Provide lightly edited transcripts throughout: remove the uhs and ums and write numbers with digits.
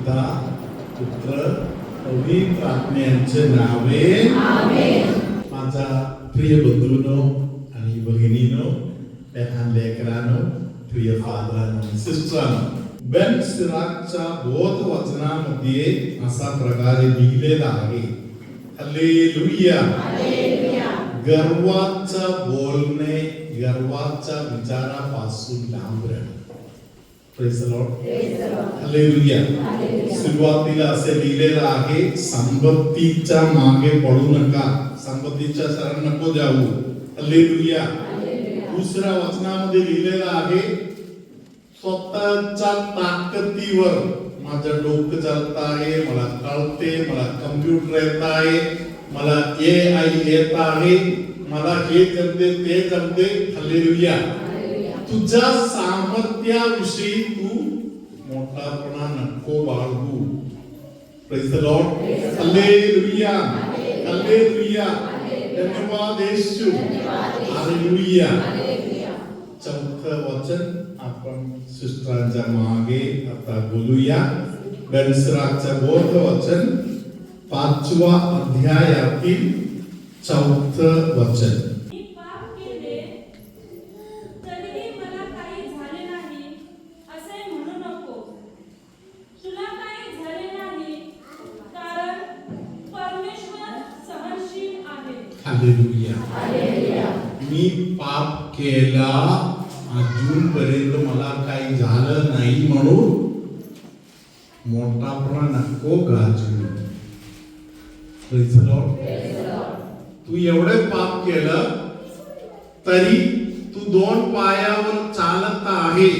पिता पुत्र पवित्र आत्म्याचे नावे आमेन. माझा प्रिय बंधूंनो आणि भगिनींनो, लहान लेकरांनो, प्रिय फादरांनो, सिस्टरांनो, बेन सिराकच्या बोध वचनामध्ये असा प्रकारे लिहिलेला आहे. हालेलुया. गर्वाचं बोलणे, गर्वाच्या विचारापासून लांब राहणे. Praise the lord. हालेलुया. सुरुवातीला असे लिहिलेलं आहे, संपत्तीच्या मागे पडू नका, संपत्तीच्या शरण नको जाऊ. हालेलुया. दुसऱ्या वचनामध्ये लिहिलेलं आहे, स्वतःच्या ताकदीवर माझं डोकं चालत आहे, मला कळते, मला कम्प्युटर येत आहे, मला AI येत आहे, मला हे जमते ते जमते. हालेलुया. तुझ्या सामर्थ्याविषयी तू मोठापणा नको बाळगू. Praise the lord. Hallelujah. Hallelujah. धन्यवाद येशू. हालेलुया. चौथं वचन आपण सिस्टरांच्या मागे आता बोलूया. बेन सिराकचं बोध वचन 5व्या अध्यायातील 4थं वचन. हालेलुया. मी पाप केला, अजूनपर्यंत मला काही झालं नाही म्हणून मोठापणा नको गाजू. Praise the lord. तू एवढे पाप केलं तरी तू 2 पायावर चालत आहे,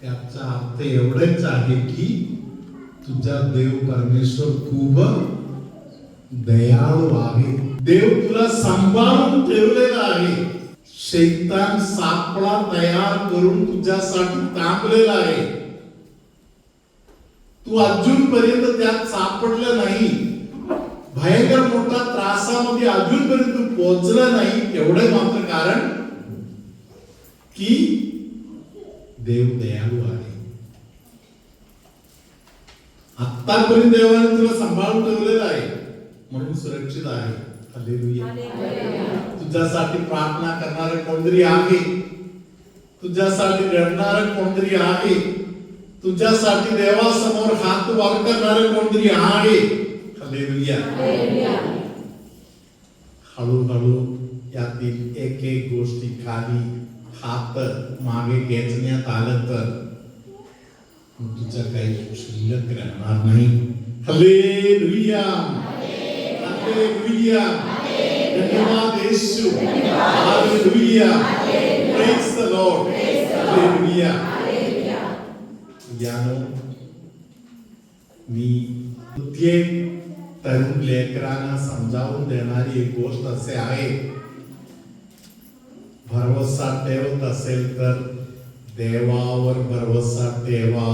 याचा अर्थ एवढेच आहे की तुझा देव परमेश्वर खूप दयाळू आहे. देव तुला सांभाळून ठेवलेला आहे. शैतान सापळा तयार करून तुझ्यासाठी थांबलेला आहे. तू अजूनपर्यंत त्यात सापडलं नाही, भयंकर मोठा त्रासामध्ये अजूनपर्यंत तू पोहोचला नाही. एवढे मात्र कारण की देव दयाळू आहे. आतापर्यंत देवाने तुला सांभाळून ठेवलेलं आहे म्हणून सुरक्षित आहे. हालेलुया. तुझ्यासाठी प्रार्थना करणारे कोणतरी आहे, तुझ्यासाठी रडणारे कोणतरी आहे, तुझ्यासाठी देवासमोर हात वर करणारे कोणतरी आहे. हालेलुया. हळूहळू यातील एक एक गोष्टी खाली हात मागे घेण्यात आलं तर तुझं काही शिल्लक राहणार नाही. हालेलुया. हालेलुया. धन्यवाद Yeshu. Hallelujah. Praise the lord. Hallelujah. यानो मी प्रत्येक तरुण लेकरांना समजावून देणारी एक गोष्ट असे आहे, भरवसा ठेवत असेल तर देवावर भरवसा ठेवा.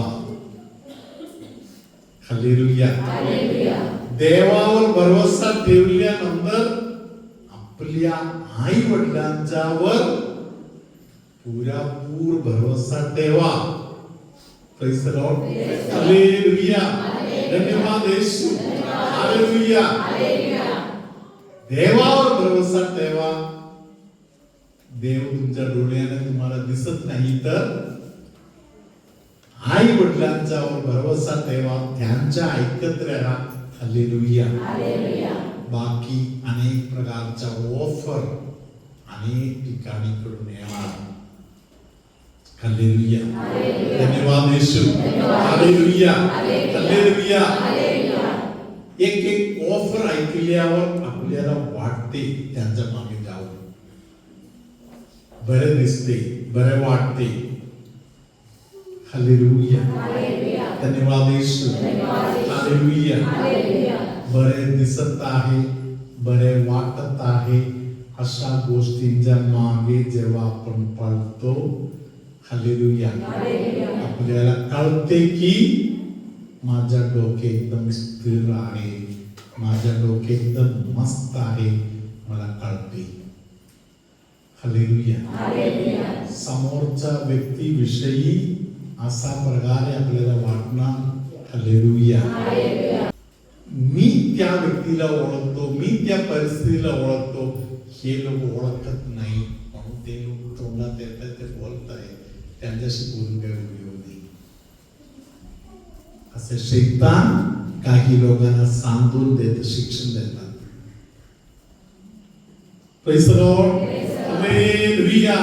हालेलुया. देवावर भरवसा ठेवल्यानंतर आपल्या आई वडिलांच्यावर पुरेपूर भरवसा ठेवा. Praise the lord. हालेलुया. धन्यवाद येशू. हालेलुया. देवावर भरवसा ठेवा. देव तुमच्या डोळ्याने तुम्हाला दिसत नाही तर आई वडिलांच्यावर भरवसा ठेवा, त्यांच्या ऐकत राहा. हालेलुया. बाकी अनेक प्रकारच्या ऑफर अनेक ठिकाणी कडून येणार. हालेलुया. धन्यवाद येशू. हालेलुया. हालेलुया. एक एक ऑफर ऐकल्यावर आपल्याला वाटते त्यांच्या मागे जाऊ, बरे दिसते, बरे वाटते. हालेलुया. धन्यवाद येशू. हालेलुया. बरे दिसत आहे, बरे वाटत आहे, अशा गोष्टींच्या मागे जेव्हा आपण पळतो, हालेलुया, आपल्याला कळते की माझ्या डोके एकदम स्थिर आहे, माझ्या डोके एकदम मस्त आहे, मला कळते. हालेलुया. समोरच्या व्यक्तीविषयी असा प्रकारे आपल्याला वाटणार. हालेलुया. मी त्या व्यक्तीला ओळखतो, मी त्या परिस्थितीला ओळखतो, हे लोक ओळखत नाही म्हणून ते लोक तोंडात येतात, ते बोलत आहे, त्यांच्याशी बोलून काही उपयोग नाही. असे शैतान काही लोकांना सांगून देत, शिक्षण देतात. Praise the lord. हालेलुया.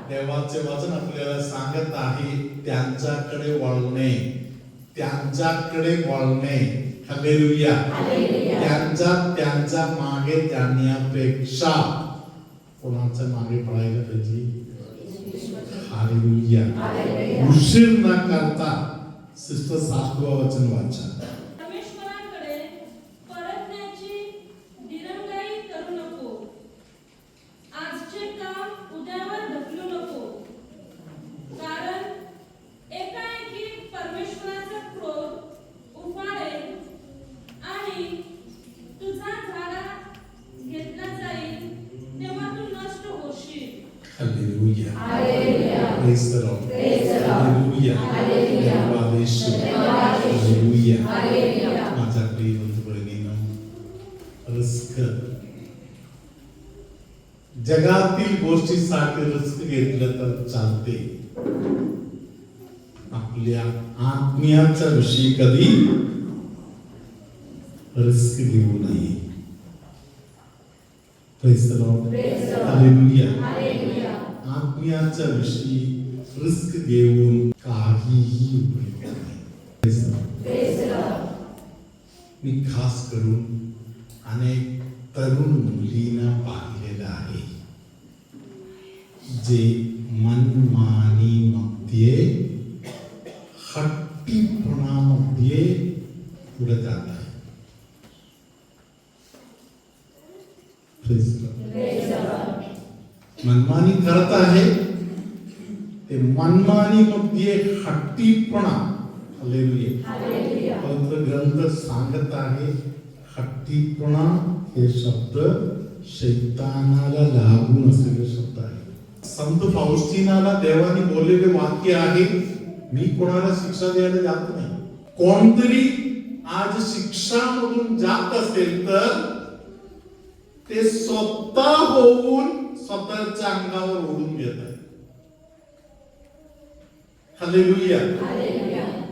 देवाचे वचन आपल्याला सांगत आहे त्यांच्याकडे वळणे, त्यांच्याकडे वळणे. हालेलुया. त्यांच्या मागे जाण्यापेक्षा कोणाच्या मागे पळायला पाहिजे. हालेलुया. उशीर न करता सिस्टर 7वा वचन वाचा. परमेश्वराकडे परतण्याची दिरंगाई करू नको. आजचे काम उद्यावर ढकलू नको. कारण एकाएकी परमेश्वराचा क्रोध उफाळेल आणि तुझा झाडा घेतला जाईल, तेव्हा तू नष्ट होशील. Hallelujah. Praise the Lord. Hallelujah. धन्यवाद येशू. हालेलुया. माझ्या प्रिय बंधू-भगिनींनो, रिस्क जगातील गोष्टीसाठी रिस्क घेतलं तर चालते, आपल्या आत्म्याच्या विषयी कधी रिस्क घेऊ नये. Praise the Lord. हालेलुया. आत्म्याच्या विषयी रिस्क घेऊन काहीही उपयोग नाही. मी खास करून अनेक तरुण मुलींना पाहिलेलं आहे जे मनमानीमध्ये, हट्टीपणामध्ये पुढे जात आहे. मनमानी करत आहे, ते मनमानीमध्ये हट्टीपणा. हालेलुया. पवित्र ग्रंथ सांगत आहे हट्टीपणा हे शब्द शैतानाला लागून असलेले शब्द आहे. संत फाउस्टिनाला देवाने बोललेले वाक्य आहे, मी कोणाला शिक्षा द्यायला जात नाही. कोणतरी आज शिक्षामधून जात असेल तर ते स्वतः होऊन स्वतःच्या अंगावर ओढून घेत आहे. हालेलुया.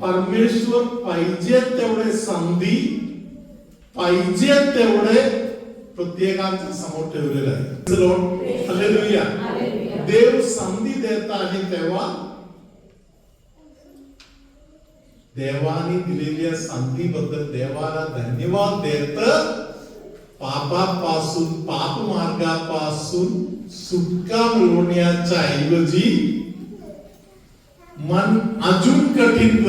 परमेश्वर पाहिजे तेवढे संधी, पाहिजे तेवढे प्रत्येकाच्या समोर ठेवलेलं आहे. हालेलुया. देव संधी देत आहे तेव्हा देवाने दिलेल्या संधीबद्दल देवाला धन्यवाद देत, पापापासून, पाप मार्गापासून सुटका मिळवण्याच्या ऐवजी मन अजून कठीण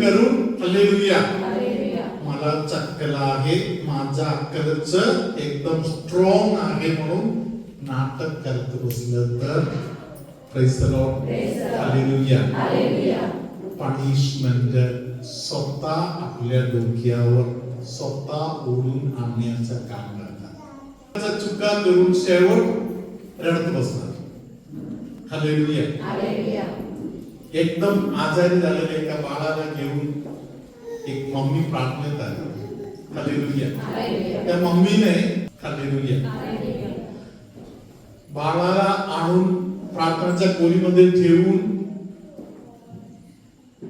करून हालेलुया, मला चक्कल आहे, माझा अक्कलच एकदम स्ट्रॉंग आहे म्हणून नाटक करत बसलं तर praise the lord. Hallelujah. Punishment स्वतः आपल्या डोक्यावर स्वतः ओढून आणण्याचं काम करतात. चुका करून शेवट रडत बसतात. हालेलुया. एकदम आजारी झालेल्या एका बाळाला घेऊन एक मम्मी प्रार्थनेत आली. हालेलुया. त्या मम्मीने हालेलुया बाळाला आणून प्रार्थनेच्या खोलीमध्ये ठेवून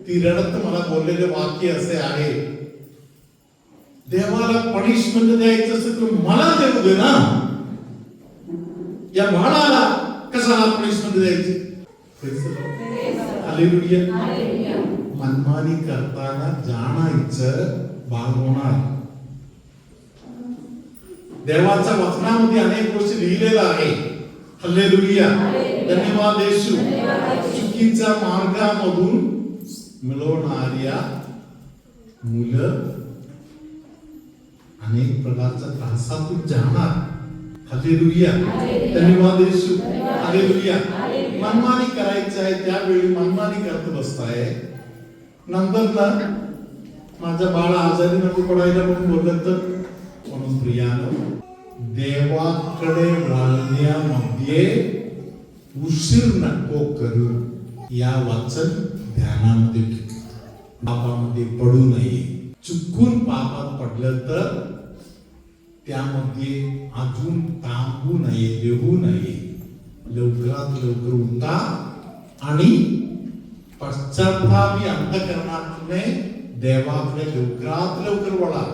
ती रडत मला बोललेले वाक्य असे आहे, देवाला पनिशमेंट द्यायचं असेल तर मला देऊ दे ना, या बाळाला कशाला पनिशमेंट द्यायची. हालेलुया. मनमानी करताना जाणायचं बाळ होणार. देवाच्या वचनामध्ये अनेक गोष्टी लिहिलेल्या आहे. हालेलुया. धन्यवाद येशू. चुकीच्या मार्गामधून मिळवणाऱ्या मुलं अनेक प्रकारच्या त्रासातून जाणार. हालेलुया. धन्यवाद येशू. हालेलुया. मनमानी करायचं आहे त्यावेळी मनमानी करत बसताय, नंतर ना माझा बाळ आजारी नको पडायला म्हणून बोललं तर. म्हणून प्रियानो, देवाकडे वळण्यामध्ये उशीर नको करू. या वचन ध्यानामध्ये ठेव. पापामध्ये पडू नये. चुकून पापात पडलं तर त्यामध्ये अजून थांबू नये, लिहू नये. लवकरात लवकर उठा आणि पश्चातापी अंतःकरणातून देवाकडे लवकरात लवकर वळा.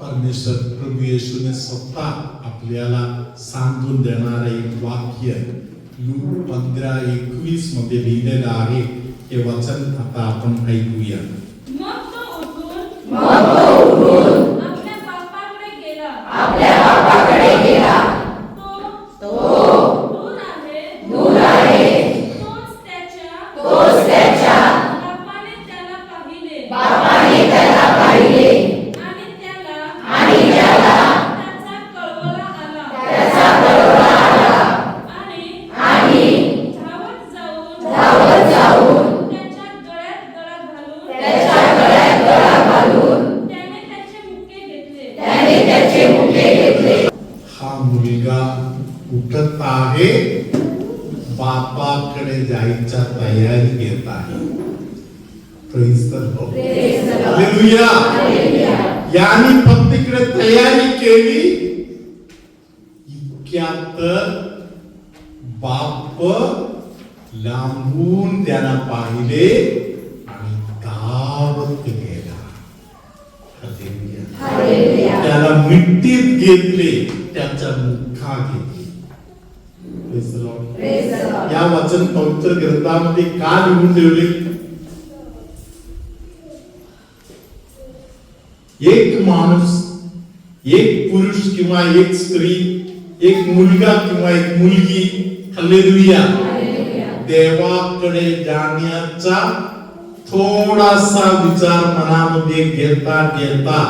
परमेश्वर प्रभू येशूने स्वतः आपल्याला सांगून देणारे एक वाक्य लूक 15:21 मध्ये लिहिलेलं आहे. हे वचन आता आपण ऐकूया. मग तो उठून आपल्या बापाकडे गेला. तो दूर आहे. तोच त्याच्या बापाने त्याला पाहिले आणि त्याला त्याचा कळवळा आला आणि धावत जाऊन त्याच्या गळ्यात गळा घालून त्याने त्याचे मुके घेतले. हा मुलगा उठत आहे, बापाकडे जायच्या तयारी घेत आहे. Praise the Lord. Hallelujah. याने फक्त इकडे तयारी केली, इतक्यात बाप लांबून त्यांना पाहिले आणि धावत गेला. Hallelujah. त्याला मिठीत घेतले, त्याच्या मुखा घेतली. Praise the Lord. या वचन पवित्र ग्रंथामध्ये का लिहून ठेवले? एक माणूस, एक पुरुष किंवा एक स्त्री, एक मुलगा किंवा एक मुलगी, हालेलुया, देवाकडे जाण्याचा थोडासा विचार मनामध्ये घेता घेता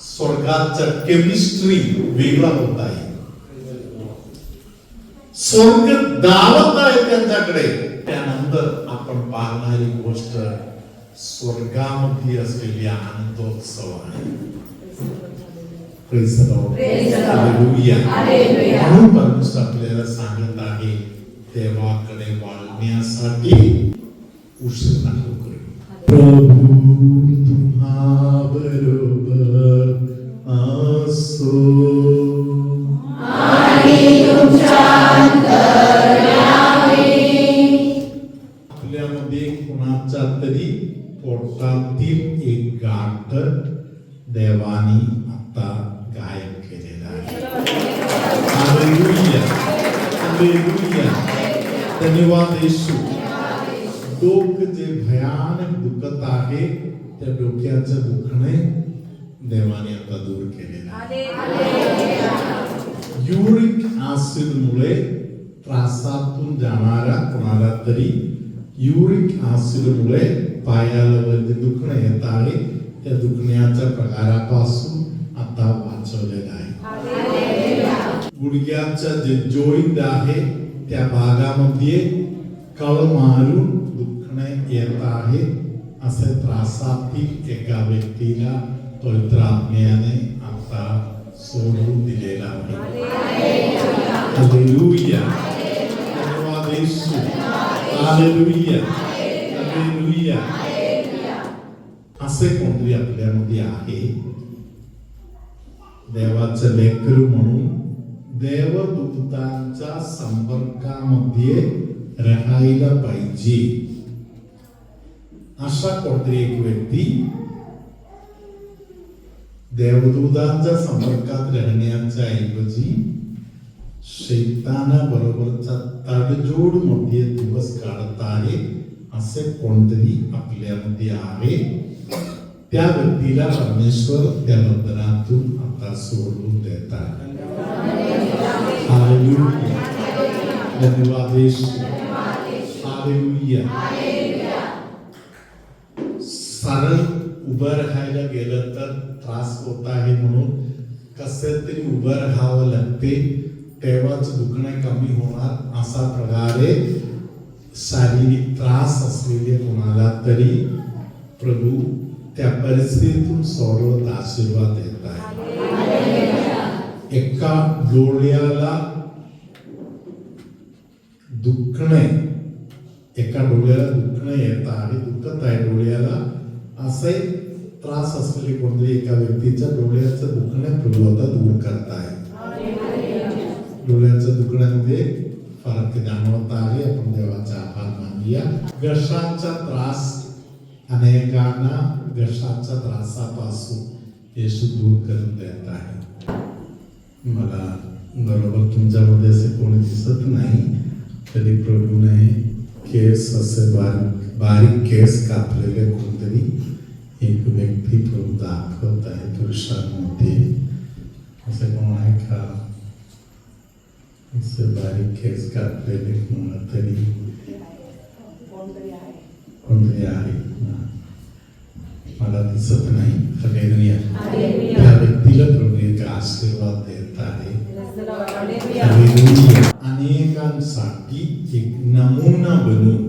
स्वर्गाचा केमिस्ट्री वेगळा होत आहे. स्वर्ग दावत आहे त्यांच्याकडे. त्यानंतर आपण पाहणारी गोष्ट स्वर्गामध्ये असलेली आनंदोत्सव आहे. Praise the Lord. Hallelujah. म्हणून परमेश्वर आपल्याला सांगत आहे, देवाकडे वळण्यासाठी उशीर नको करू. प्रभू तुम्हा बरोबर असो आणि तुमच्या आपल्यामध्ये कोणाच्या तरी पोटातील एक गाठ देवानी आता गायब केलेला आहे. Hallelujah, hallelujah. धन्यवाद येशू. डोकं जे भयानक दुखत आहे, त्या डोक्याचं दुखणे देवाने आता दूर केलेलं आहे. युरिक ऍसिड मुळे त्रासातून जाणारा कोणाला तरी युरिक ऍसिड मुळे पायाला वरती दुखणं येत आहे, त्या दुखण्याच्या प्रकारापासून आता वाचवलेलं आहे. गुडघ्याचा जे जॉईंट आहे त्या भागामध्ये कळ मारून दुखणे येत आहे, असे त्रासातील एका व्यक्तीला पवित्र आत्म्याने आता सोडून दिलेला आहे. हालेलुया. धन्यवाद येशू. Hallelujah, hallelujah. असे कोणतरी आपल्यामध्ये आहे, देवाचं लेकरू म्हणून देवदूतांच्या संपर्कामध्ये राहायला पाहिजे. अशा कोणतरी एक व्यक्ती देवदूतांच्या संपर्कात राहण्याच्या ऐवजी शैतानाबरोबरचा तडजोड मध्ये दिवस काढत आहे, असे कोणतरी आपल्यामध्ये आहे. त्या व्यक्तीला परमेश्वर त्या बंधनातून आता सोडून देतात. हालेलुया. धन्यवाद येशू. हालेलुया. सरळ उभं राहायला गेलं तर त्रास होत आहे, म्हणून कसे तरी उभं राहावं लागते, तेव्हाच दुखणे कमी होणार. असा प्रकारे शारीरिक त्रास असलेले कोणाला तरी प्रभू त्या परिस्थितीतून सोडवत आशीर्वाद देत आहे. एका डोळ्याला दुखणे, एका डोळ्याला दुखणं येत आहे, दुखत आहे डोळ्याला, असे त्रास असलेले कोणतरी एका व्यक्तीच्या डोळ्याचं दुखणं प्रभू आता दूर करताय. डोळ्याच्या दुखण्यामध्ये फरक जाणवत आहे. आपण देवाचा आभार मानूया. घशाचा त्रास, अनेकांना घशाच्या त्रासापासून येशू दूर करून देत आहे. मला बरोबर तुमच्यामध्ये असे कोणी दिसत नाही, तरी प्रभूने केस असे बारीक बारीक केस कापलेले कोणतरी एक व्यक्ती प्रभू दाखवत आहे पुरुषांमध्ये. असे कोण आहे का? असे बारीक केस कापलेले कोणतरी आहे. मला दिसत नाही. हालेलुया. त्या व्यक्तीला प्रभू एक आशीर्वाद देत आहे. हालेलुया. अनेकांसाठी एक नमुना बनून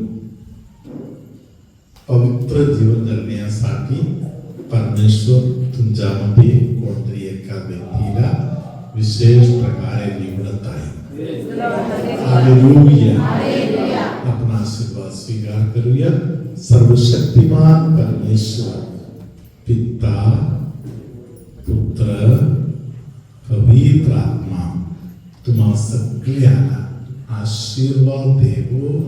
पवित्र जीवन जगण्यासाठी परमेश्वर तुमच्यामध्ये कोणतरी एका व्यक्तीला विशेष प्रकारे निवडत आहे. हालेलुया. आपण आशीर्वाद स्वीकार करूया. सर्वशक्तिमान परमेश्वर पिता, पुत्र, पवित्र आत्मा तुम्हा सगळ्यांना आशीर्वाद देवो.